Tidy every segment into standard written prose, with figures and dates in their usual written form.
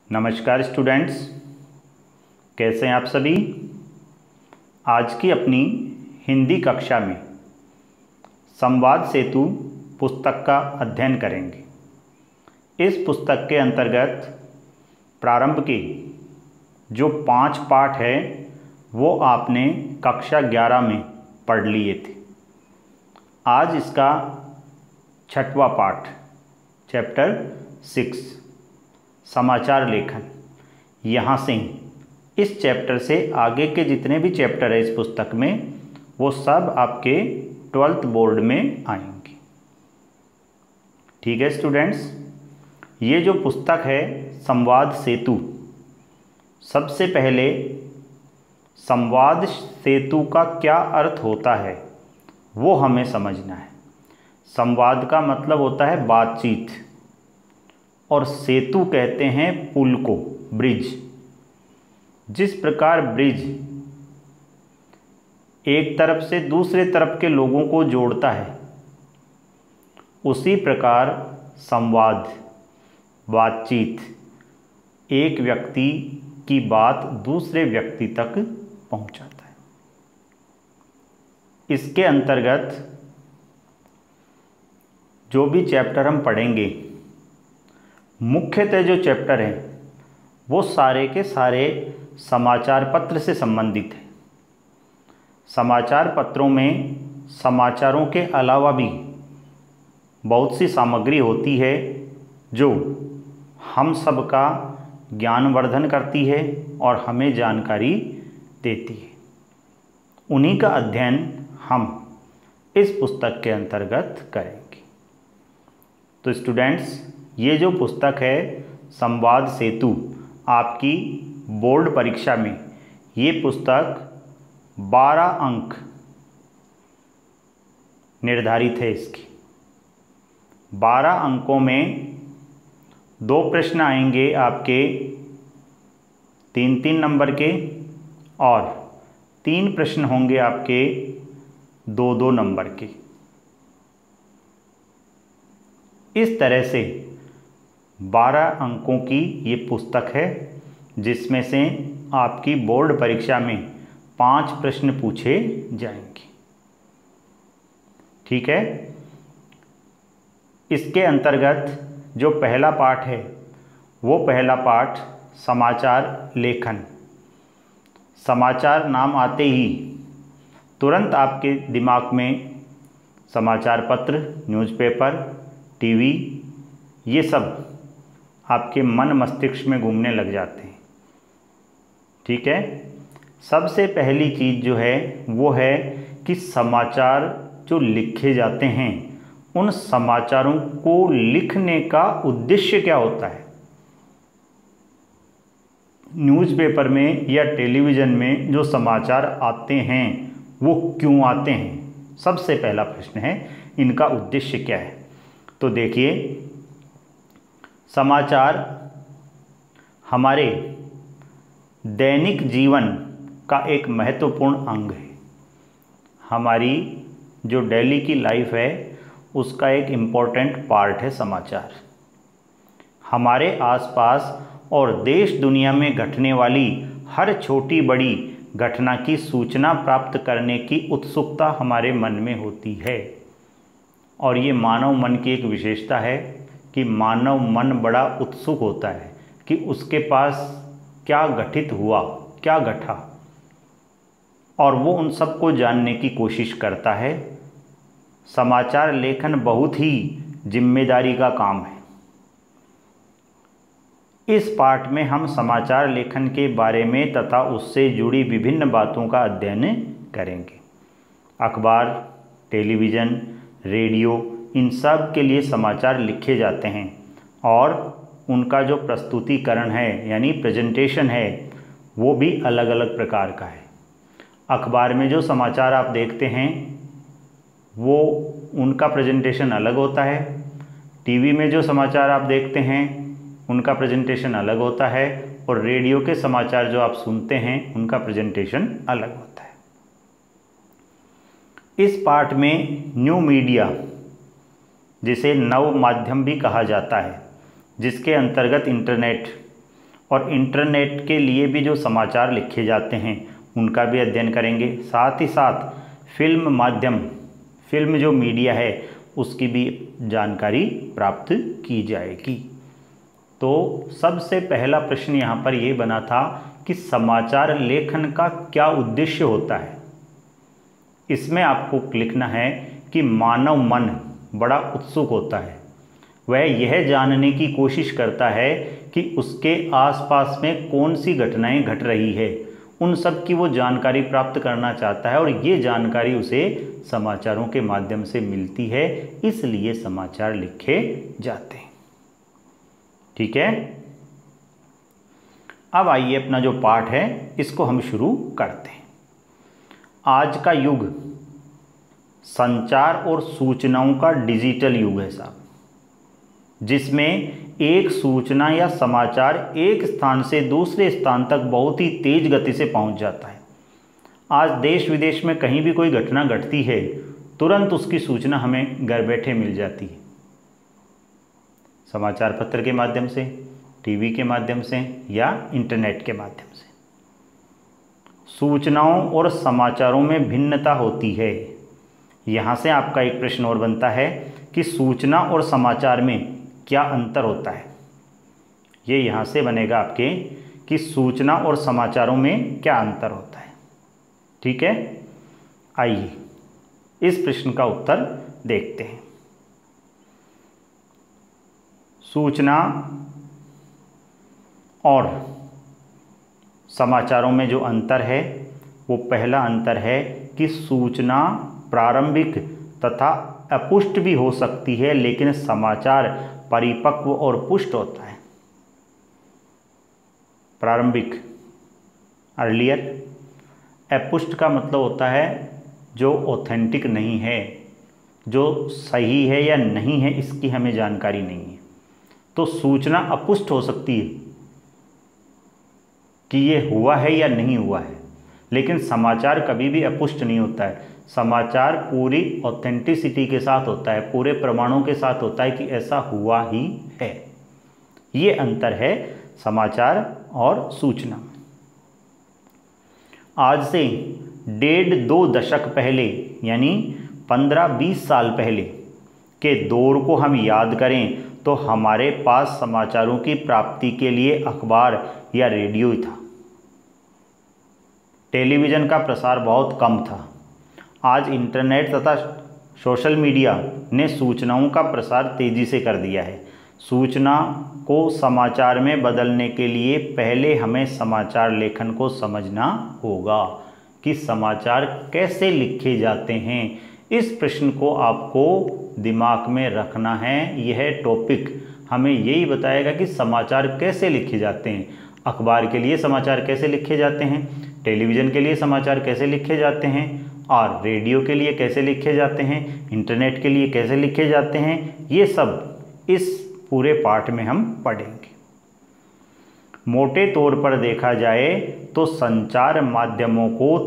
नमस्कार स्टूडेंट्स, कैसे हैं आप सभी। आज की अपनी हिंदी कक्षा में संवाद सेतु पुस्तक का अध्ययन करेंगे। इस पुस्तक के अंतर्गत प्रारंभ के जो 5 पाठ है वो आपने कक्षा 11 में पढ़ लिए थे। आज इसका 6वां पाठ चैप्टर 6 समाचार लेखन। यहाँ से इस चैप्टर से आगे के जितने भी चैप्टर है इस पुस्तक में वो सब आपके 12th बोर्ड में आएंगे। ठीक है स्टूडेंट्स, ये जो पुस्तक है संवाद सेतु, सबसे पहले संवाद सेतु का क्या अर्थ होता है वो हमें समझना है। संवाद का मतलब होता है बातचीत, और सेतु कहते हैं पुल को, ब्रिज। जिस प्रकार ब्रिज एक तरफ से दूसरे तरफ के लोगों को जोड़ता है, उसी प्रकार संवाद, बातचीत, एक व्यक्ति की बात दूसरे व्यक्ति तक पहुंचाता है। इसके अंतर्गत जो भी चैप्टर हम पढ़ेंगे, मुख्यतः जो चैप्टर हैं वो सारे के सारे समाचार पत्र से संबंधित है। समाचार पत्रों में समाचारों के अलावा भी बहुत सी सामग्री होती है जो हम सब का ज्ञानवर्धन करती है और हमें जानकारी देती है। उन्हीं का अध्ययन हम इस पुस्तक के अंतर्गत करेंगे। तो स्टूडेंट्स, ये जो पुस्तक है संवाद सेतु, आपकी बोर्ड परीक्षा में ये पुस्तक 12 अंक निर्धारित है। इसकी 12 अंकों में 2 प्रश्न आएंगे आपके 3-3 नंबर के, और 3 प्रश्न होंगे आपके 2-2 नंबर के। इस तरह से 12 अंकों की ये पुस्तक है, जिसमें से आपकी बोर्ड परीक्षा में 5 प्रश्न पूछे जाएंगे। ठीक है। इसके अंतर्गत जो पहला पाठ है वो पहला पाठ समाचार लेखन। समाचार नाम आते ही तुरंत आपके दिमाग में समाचार पत्र, न्यूज़पेपर, टीवी, ये सब आपके मन मस्तिष्क में घूमने लग जाते हैं। ठीक है। सबसे पहली चीज़ जो है वो है कि समाचार जो लिखे जाते हैं, उन समाचारों को लिखने का उद्देश्य क्या होता है। न्यूज़पेपर में या टेलीविज़न में जो समाचार आते हैं वो क्यों आते हैं, सबसे पहला प्रश्न है इनका उद्देश्य क्या है। तो देखिए, समाचार हमारे दैनिक जीवन का एक महत्वपूर्ण अंग है। हमारी जो डेली की लाइफ है उसका एक इम्पोर्टेंट पार्ट है समाचार। हमारे आसपास और देश दुनिया में घटने वाली हर छोटी बड़ी घटना की सूचना प्राप्त करने की उत्सुकता हमारे मन में होती है। और ये मानव मन की एक विशेषता है कि मानव मन बड़ा उत्सुक होता है कि उसके पास क्या घटित हुआ, क्या घटा, और वो उन सब को जानने की कोशिश करता है। समाचार लेखन बहुत ही जिम्मेदारी का काम है। इस पाठ में हम समाचार लेखन के बारे में तथा उससे जुड़ी विभिन्न बातों का अध्ययन करेंगे। अखबार, टेलीविज़न, रेडियो, इन सब के लिए समाचार लिखे जाते हैं और उनका जो प्रस्तुतिकरण है यानी प्रेजेंटेशन है वो भी अलग अलग प्रकार का है। अखबार में जो समाचार आप देखते हैं वो उनका प्रेजेंटेशन अलग होता है। टीवी में जो समाचार आप देखते हैं उनका प्रेजेंटेशन अलग होता है, और रेडियो के समाचार जो आप सुनते हैं उनका प्रेजेंटेशन अलग होता है। इस पाठ में न्यू मीडिया, जिसे नव माध्यम भी कहा जाता है, जिसके अंतर्गत इंटरनेट और इंटरनेट के लिए भी जो समाचार लिखे जाते हैं उनका भी अध्ययन करेंगे। साथ ही साथ फिल्म माध्यम, फिल्म जो मीडिया है उसकी भी जानकारी प्राप्त की जाएगी। तो सबसे पहला प्रश्न यहाँ पर ये बना था कि समाचार लेखन का क्या उद्देश्य होता है। इसमें आपको लिखना है कि मानव मन बड़ा उत्सुक होता है, वह यह जानने की कोशिश करता है कि उसके आसपास में कौन सी घटनाएं घट रही है, उन सब की वो जानकारी प्राप्त करना चाहता है और ये जानकारी उसे समाचारों के माध्यम से मिलती है, इसलिए समाचार लिखे जाते हैं। ठीक है, अब आइए अपना जो पाठ है इसको हम शुरू करते हैं। आज का युग संचार और सूचनाओं का डिजिटल युग है साहब, जिसमें एक सूचना या समाचार एक स्थान से दूसरे स्थान तक बहुत ही तेज गति से पहुंच जाता है। आज देश विदेश में कहीं भी कोई घटना घटती है, तुरंत उसकी सूचना हमें घर बैठे मिल जाती है, समाचार पत्र के माध्यम से, टीवी के माध्यम से या इंटरनेट के माध्यम से। सूचनाओं और समाचारों में भिन्नता होती है। यहाँ से आपका एक प्रश्न और बनता है कि सूचना और समाचार में क्या अंतर होता है। ये यहाँ से बनेगा आपके कि सूचना और समाचारों में क्या अंतर होता है। ठीक है, आइए इस प्रश्न का उत्तर देखते हैं। सूचना और समाचारों में जो अंतर है वो पहला अंतर है कि सूचना प्रारंभिक तथा अपुष्ट भी हो सकती है, लेकिन समाचार परिपक्व और पुष्ट होता है। प्रारंभिक अर्लियर, अपुष्ट का मतलब होता है जो ऑथेंटिक नहीं है, जो सही है या नहीं है इसकी हमें जानकारी नहीं है। तो सूचना अपुष्ट हो सकती है कि ये हुआ है या नहीं हुआ है, लेकिन समाचार कभी भी अपुष्ट नहीं होता है। समाचार पूरी ऑथेंटिसिटी के साथ होता है, पूरे प्रमाणों के साथ होता है कि ऐसा हुआ ही है। ये अंतर है समाचार और सूचना। आज से 1.5-2 दशक पहले यानी 15-20 साल पहले के दौर को हम याद करें तो हमारे पास समाचारों की प्राप्ति के लिए अखबार या रेडियो ही था। टेलीविज़न का प्रसार बहुत कम था। आज इंटरनेट तथा सोशल मीडिया ने सूचनाओं का प्रसार तेज़ी से कर दिया है। सूचना को समाचार में बदलने के लिए पहले हमें समाचार लेखन को समझना होगा कि समाचार कैसे लिखे जाते हैं। इस प्रश्न को आपको दिमाग में रखना है। यह टॉपिक हमें यही बताएगा कि समाचार कैसे लिखे जाते हैं। अखबार के लिए समाचार कैसे लिखे जाते हैं, टेलीविज़न के लिए समाचार कैसे लिखे जाते हैं और रेडियो के लिए कैसे लिखे जाते हैं, इंटरनेट के लिए कैसे लिखे जाते हैं, ये सब इस पूरे पाठ में हम पढ़ेंगे। मोटे तौर पर देखा जाए तो संचार माध्यमों को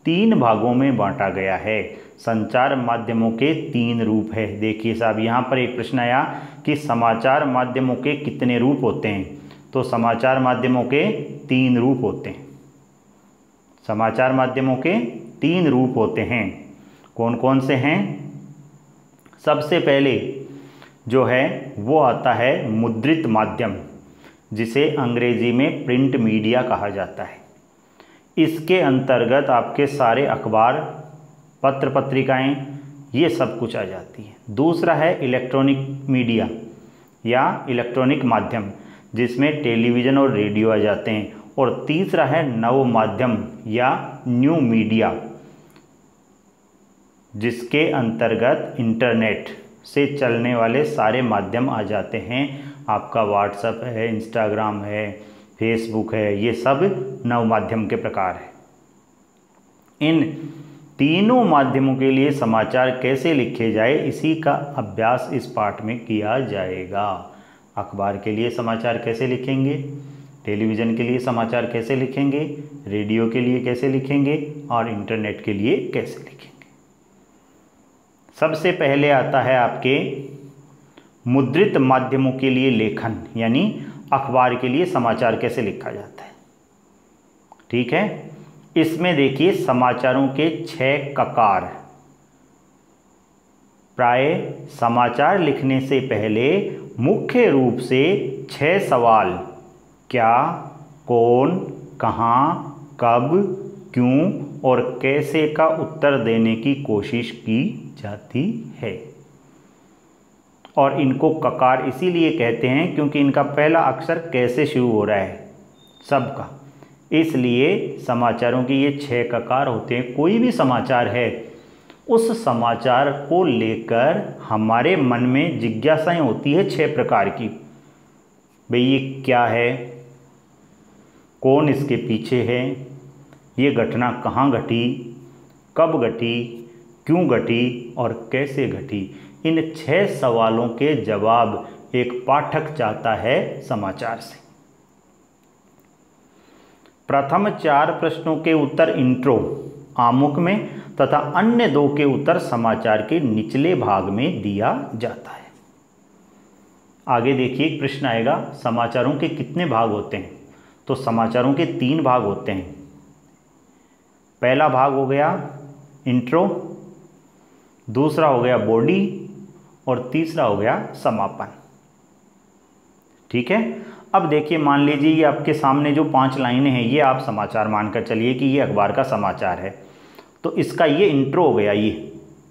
3 भागों में बांटा गया है। संचार माध्यमों के 3 रूप है। देखिए साहब, यहाँ पर एक प्रश्न आया कि समाचार माध्यमों के कितने रूप होते हैं, तो समाचार माध्यमों के 3 रूप होते हैं। समाचार माध्यमों के 3 रूप होते हैं। कौन कौन से हैं? सबसे पहले जो है वो आता है मुद्रित माध्यम, जिसे अंग्रेजी में प्रिंट मीडिया कहा जाता है। इसके अंतर्गत आपके सारे अखबार, पत्र पत्रिकाएं, ये सब कुछ आ जाती है। दूसरा है इलेक्ट्रॉनिक मीडिया या इलेक्ट्रॉनिक माध्यम, जिसमें टेलीविज़न और रेडियो आ जाते हैं। और तीसरा है नव माध्यम या न्यू मीडिया, जिसके अंतर्गत इंटरनेट से चलने वाले सारे माध्यम आ जाते हैं। आपका व्हाट्सएप है, इंस्टाग्राम है, फेसबुक है, ये सब नव माध्यम के प्रकार है। इन तीनों माध्यमों के लिए समाचार कैसे लिखे जाए, इसी का अभ्यास इस पाठ में किया जाएगा। अखबार के लिए समाचार कैसे लिखेंगे, टेलीविज़न के लिए समाचार कैसे लिखेंगे, रेडियो के लिए कैसे लिखेंगे और इंटरनेट के लिए कैसे लिखेंगे। सबसे पहले आता है आपके मुद्रित माध्यमों के लिए लेखन, यानी अखबार के लिए समाचार कैसे लिखा जाता है। ठीक है, इसमें देखिए समाचारों के 6 ककार। प्राय समाचार लिखने से पहले मुख्य रूप से 6 सवाल क्या, कौन, कहाँ, कब, क्यों और कैसे का उत्तर देने की कोशिश की जाती है। और इनको ककार इसीलिए कहते हैं क्योंकि इनका पहला अक्षर कैसे शुरू हो रहा है सबका, इसलिए समाचारों की ये 6 ककार होते हैं। कोई भी समाचार है, उस समाचार को लेकर हमारे मन में जिज्ञासाएं होती है 6 प्रकार की। भाई ये क्या है, कौन इसके पीछे है, ये घटना कहाँ घटी, कब घटी, क्यों घटी और कैसे घटी। इन 6 सवालों के जवाब एक पाठक चाहता है समाचार से। प्रथम 4 प्रश्नों के उत्तर इंट्रो आमुख में तथा अन्य 2 के उत्तर समाचार के निचले भाग में दिया जाता है। आगे देखिए एक प्रश्न आएगा, समाचारों के कितने भाग होते हैं। तो समाचारों के 3 भाग होते हैं। पहला भाग हो गया इंट्रो, दूसरा हो गया बॉडी और तीसरा हो गया समापन। ठीक है, अब देखिए मान लीजिए ये आपके सामने जो 5 लाइनें हैं ये आप समाचार मानकर चलिए कि ये अखबार का समाचार है। तो इसका ये इंट्रो हो गया, ये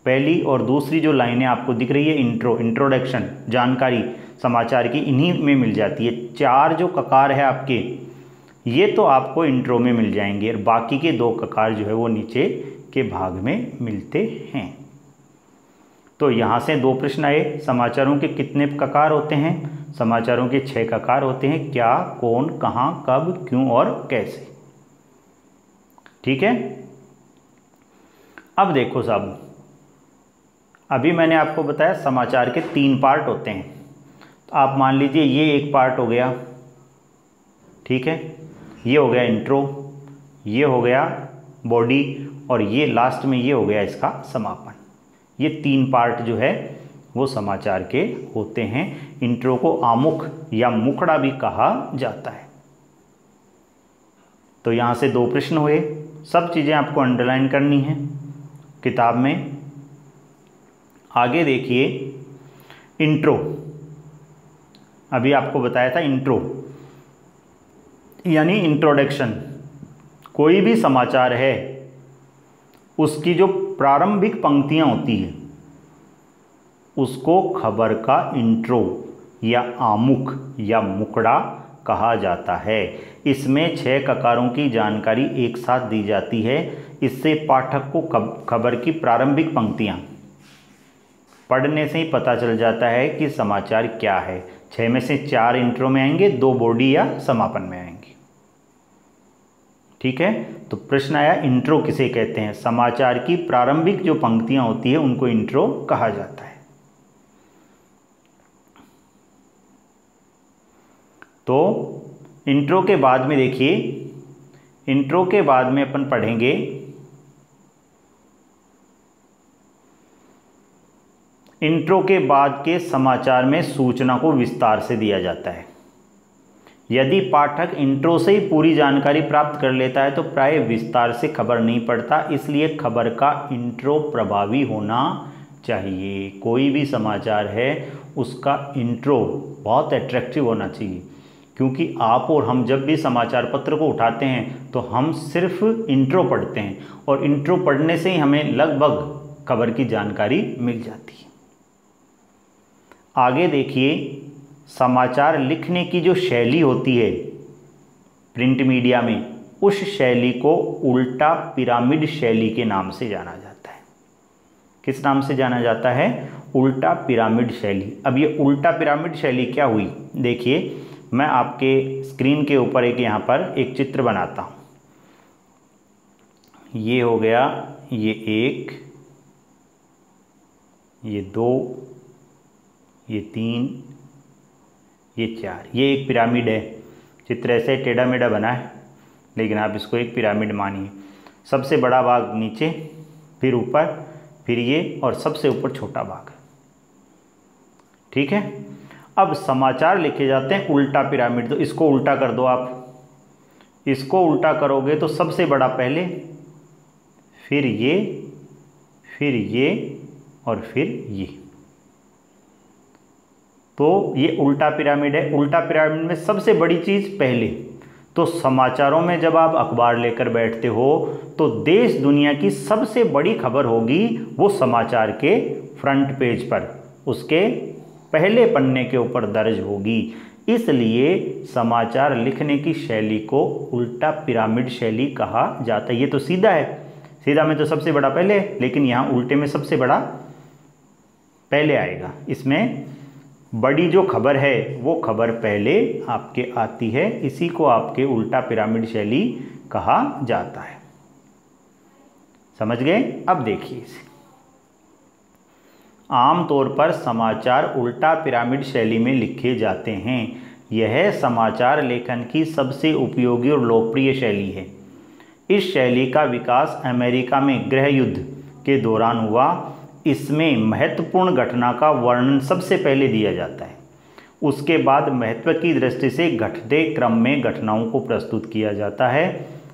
पहली और दूसरी जो लाइनें आपको दिख रही है इंट्रो, इंट्रोडक्शन, जानकारी समाचार की इन्हीं में मिल जाती है। 4 जो ककार है आपके ये तो आपको इंट्रो में मिल जाएंगे और बाकी के 2 ककार जो है वो नीचे के भाग में मिलते हैं। तो यहाँ से 2 प्रश्न आए, समाचारों के कितने ककार होते हैं। समाचारों के 6 ककार होते हैं, क्या, कौन, कहाँ, कब, क्यों और कैसे। ठीक है, अब देखो साहब, अभी मैंने आपको बताया समाचार के 3 पार्ट होते हैं। तो आप मान लीजिए ये एक पार्ट हो गया, ठीक है, ये हो गया इंट्रो, ये हो गया बॉडी और ये लास्ट में ये हो गया इसका समापन। ये 3 पार्ट जो है वो समाचार के होते हैं। इंट्रो को आमुख या मुखड़ा भी कहा जाता है। तो यहाँ से 2 प्रश्न हुए, सब चीज़ें आपको अंडरलाइन करनी है किताब में। आगे देखिए इंट्रो, अभी आपको बताया था इंट्रो यानी इंट्रोडक्शन। कोई भी समाचार है उसकी जो प्रारंभिक पंक्तियां होती हैं उसको खबर का इंट्रो या आमुख या मुखड़ा कहा जाता है। इसमें 6 ककारों की जानकारी एक साथ दी जाती है। इससे पाठक को खबर की प्रारंभिक पंक्तियां पढ़ने से ही पता चल जाता है कि समाचार क्या है। 6 में से 4 इंट्रो में आएंगे, 2 बॉडी या समापन में आएंगे। ठीक है, तो प्रश्न आया इंट्रो किसे कहते हैं। समाचार की प्रारंभिक जो पंक्तियां होती है उनको इंट्रो कहा जाता है। तो इंट्रो के बाद में देखिए, इंट्रो के बाद में अपन पढ़ेंगे इंट्रो के बाद के समाचार में सूचना को विस्तार से दिया जाता है। यदि पाठक इंट्रो से ही पूरी जानकारी प्राप्त कर लेता है तो प्राय विस्तार से खबर नहीं पढ़ता, इसलिए खबर का इंट्रो प्रभावी होना चाहिए। कोई भी समाचार है उसका इंट्रो बहुत अट्रैक्टिव होना चाहिए, क्योंकि आप और हम जब भी समाचार पत्र को उठाते हैं तो हम सिर्फ इंट्रो पढ़ते हैं और इंट्रो पढ़ने से ही हमें लगभग खबर की जानकारी मिल जाती है। आगे देखिए, समाचार लिखने की जो शैली होती है प्रिंट मीडिया में, उस शैली को उल्टा पिरामिड शैली के नाम से जाना जाता है। किस नाम से जाना जाता है? उल्टा पिरामिड शैली। अब ये उल्टा पिरामिड शैली क्या हुई, देखिए मैं आपके स्क्रीन के ऊपर एक यहाँ पर एक चित्र बनाता हूँ। ये हो गया, ये 1, ये 2, ये 3, ये 4, ये एक पिरामिड है। चित्र ऐसे टेढ़ा मेढ़ा बना है, लेकिन आप इसको एक पिरामिड मानिए। सबसे बड़ा भाग नीचे, फिर ऊपर, फिर ये और सबसे ऊपर छोटा भाग। ठीक है। अब समाचार लिखे जाते हैं उल्टा पिरामिड, तो इसको उल्टा कर दो आप। इसको उल्टा करोगे तो सबसे बड़ा पहले, फिर ये और फिर ये, तो ये उल्टा पिरामिड है। उल्टा पिरामिड में सबसे बड़ी चीज़ पहले। तो समाचारों में जब आप अखबार लेकर बैठते हो तो देश दुनिया की सबसे बड़ी खबर होगी वो समाचार के फ्रंट पेज पर, उसके पहले पन्ने के ऊपर दर्ज होगी। इसलिए समाचार लिखने की शैली को उल्टा पिरामिड शैली कहा जाता है। ये तो सीधा है, सीधा में तो सबसे बड़ा पहले, लेकिन यहाँ उल्टे में सबसे बड़ा पहले आएगा। इसमें बड़ी जो खबर है वो खबर पहले आपके आती है, इसी को आपके उल्टा पिरामिड शैली कहा जाता है। समझ गए? अब देखिए इसे। आमतौर पर समाचार उल्टा पिरामिड शैली में लिखे जाते हैं। यह समाचार लेखन की सबसे उपयोगी और लोकप्रिय शैली है। इस शैली का विकास अमेरिका में गृह युद्ध के दौरान हुआ। इसमें महत्वपूर्ण घटना का वर्णन सबसे पहले दिया जाता है, उसके बाद महत्व की दृष्टि से घटते क्रम में घटनाओं को प्रस्तुत किया जाता है।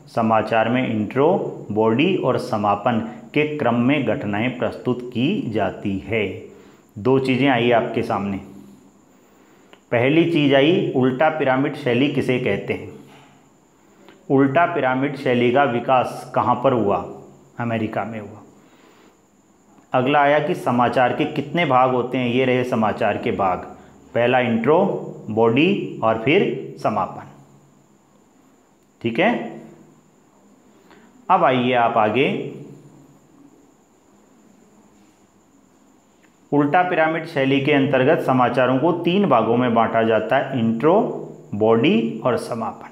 समाचार में इंट्रो, बॉडी और समापन के क्रम में घटनाएं प्रस्तुत की जाती है। दो चीज़ें आई आपके सामने। पहली चीज़ आई उल्टा पिरामिड शैली किसे कहते हैं। उल्टा पिरामिड शैली का विकास कहाँ पर हुआ? अमेरिका में हुआ। अगला आया कि समाचार के कितने भाग होते हैं। ये रहे समाचार के भाग, पहला इंट्रो, बॉडी और फिर समापन। ठीक है। अब आइए आप आगे। उल्टा पिरामिड शैली के अंतर्गत समाचारों को 3 भागों में बांटा जाता है, इंट्रो, बॉडी और समापन।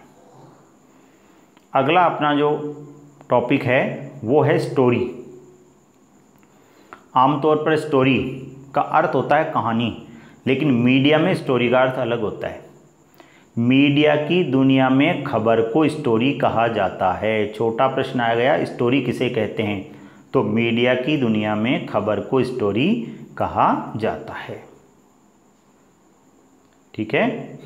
अगला अपना जो टॉपिक है वो है स्टोरी। आमतौर पर स्टोरी का अर्थ होता है कहानी, लेकिन मीडिया में स्टोरी का अर्थ अलग होता है। मीडिया की दुनिया में खबर को स्टोरी कहा जाता है। छोटा प्रश्न आ गया, स्टोरी किसे कहते हैं? तो मीडिया की दुनिया में खबर को स्टोरी कहा जाता है। ठीक है।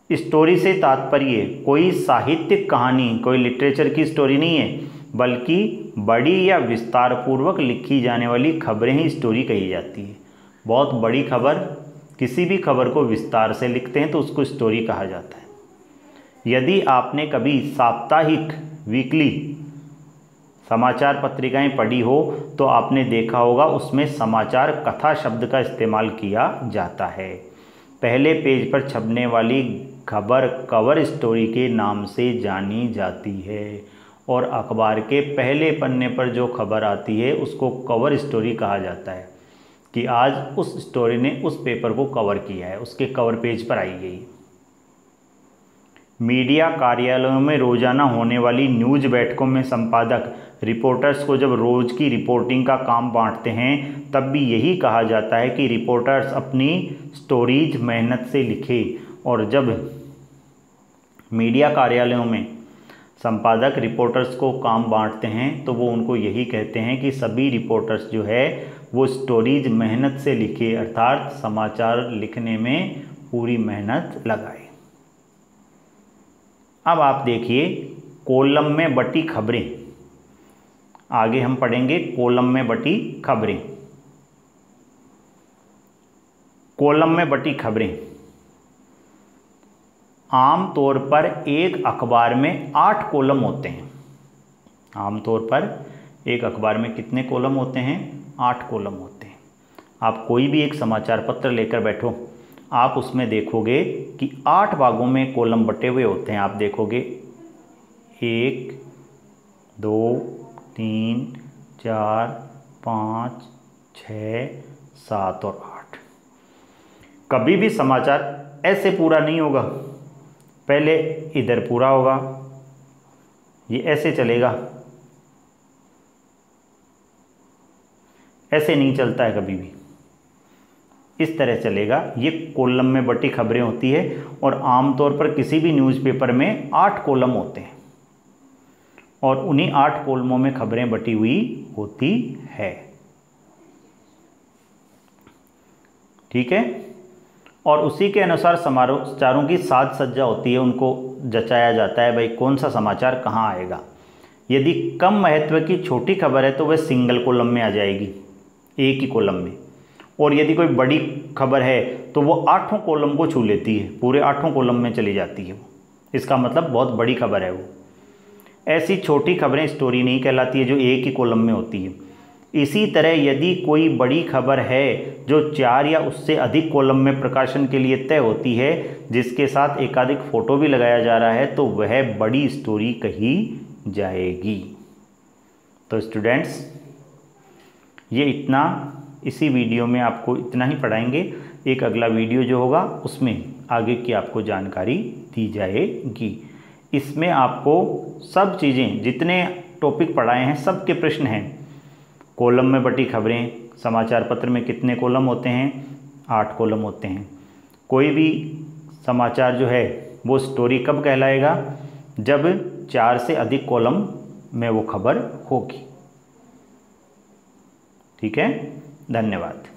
स्टोरी से तात्पर्य कोई साहित्यिक कहानी, कोई लिटरेचर की स्टोरी नहीं है, बल्कि बड़ी या विस्तार पूर्वक लिखी जाने वाली खबरें ही स्टोरी कही जाती है। बहुत बड़ी खबर, किसी भी खबर को विस्तार से लिखते हैं तो उसको स्टोरी कहा जाता है। यदि आपने कभी साप्ताहिक, वीकली समाचार पत्रिकाएं पढ़ी हो तो आपने देखा होगा उसमें समाचार कथा शब्द का इस्तेमाल किया जाता है। पहले पेज पर छपने वाली खबर कवर स्टोरी के नाम से जानी जाती है और अखबार के पहले पन्ने पर जो खबर आती है उसको कवर स्टोरी कहा जाता है कि आज उस स्टोरी ने उस पेपर को कवर किया है, उसके कवर पेज पर आई गई। मीडिया कार्यालयों में रोजाना होने वाली न्यूज बैठकों में संपादक रिपोर्टर्स को जब रोज की रिपोर्टिंग का काम बांटते हैं तब भी यही कहा जाता है कि रिपोर्टर्स अपनी स्टोरीज मेहनत से लिखे। और जब मीडिया कार्यालयों में संपादक रिपोर्टर्स को काम बांटते हैं तो वो उनको यही कहते हैं कि सभी रिपोर्टर्स जो है वो स्टोरीज मेहनत से लिखे, अर्थात समाचार लिखने में पूरी मेहनत लगाए। अब आप देखिए कॉलम में बटी खबरें। आगे हम पढ़ेंगे कॉलम में बटी खबरें। कॉलम में बटी खबरें आमतौर पर एक अखबार में 8 कॉलम होते हैं। आमतौर पर एक अखबार में कितने कॉलम होते हैं? 8 कॉलम होते हैं। आप कोई भी एक समाचार पत्र लेकर बैठो, आप उसमें देखोगे कि 8 भागों में कॉलम बटे हुए होते हैं। आप देखोगे 1, 2, 3, 4, 5, 6, 7 और 8। कभी भी समाचार ऐसे पूरा नहीं होगा, पहले इधर पूरा होगा, ये ऐसे चलेगा, ऐसे नहीं चलता है कभी भी, इस तरह चलेगा। ये कॉलम में बटी खबरें होती है और आमतौर पर किसी भी न्यूज़पेपर में 8 कॉलम होते हैं और उन्हीं 8 कॉलमों में खबरें बटी हुई होती है। ठीक है। और उसी के अनुसार समाचारों की साज सज्जा होती है, उनको जचाया जाता है भाई कौन सा समाचार कहाँ आएगा। यदि कम महत्व की छोटी खबर है तो वह सिंगल कॉलम में आ जाएगी, एक ही कॉलम में। और यदि कोई बड़ी खबर है तो वो 8 कॉलम को छू लेती है, पूरे 8 कॉलम में चली जाती है वो, इसका मतलब बहुत बड़ी खबर है वो। ऐसी छोटी खबरें स्टोरी नहीं कहलाती है जो एक ही कॉलम में होती है। इसी तरह यदि कोई बड़ी खबर है जो 4 या उससे अधिक कॉलम में प्रकाशन के लिए तय होती है, जिसके साथ एकाधिक फोटो भी लगाया जा रहा है, तो वह बड़ी स्टोरी कही जाएगी। तो स्टूडेंट्स, ये इतना इसी वीडियो में आपको इतना ही पढ़ाएंगे। एक अगला वीडियो जो होगा उसमें आगे की आपको जानकारी दी जाएगी। इसमें आपको सब चीज़ें, जितने टॉपिक पढ़ाए हैं सब के प्रश्न हैं। कॉलम में बटी खबरें, समाचार पत्र में कितने कॉलम होते हैं? 8 कॉलम होते हैं। कोई भी समाचार जो है वो स्टोरी कब कहलाएगा? जब 4 से अधिक कॉलम में वो खबर होगी। ठीक है, धन्यवाद।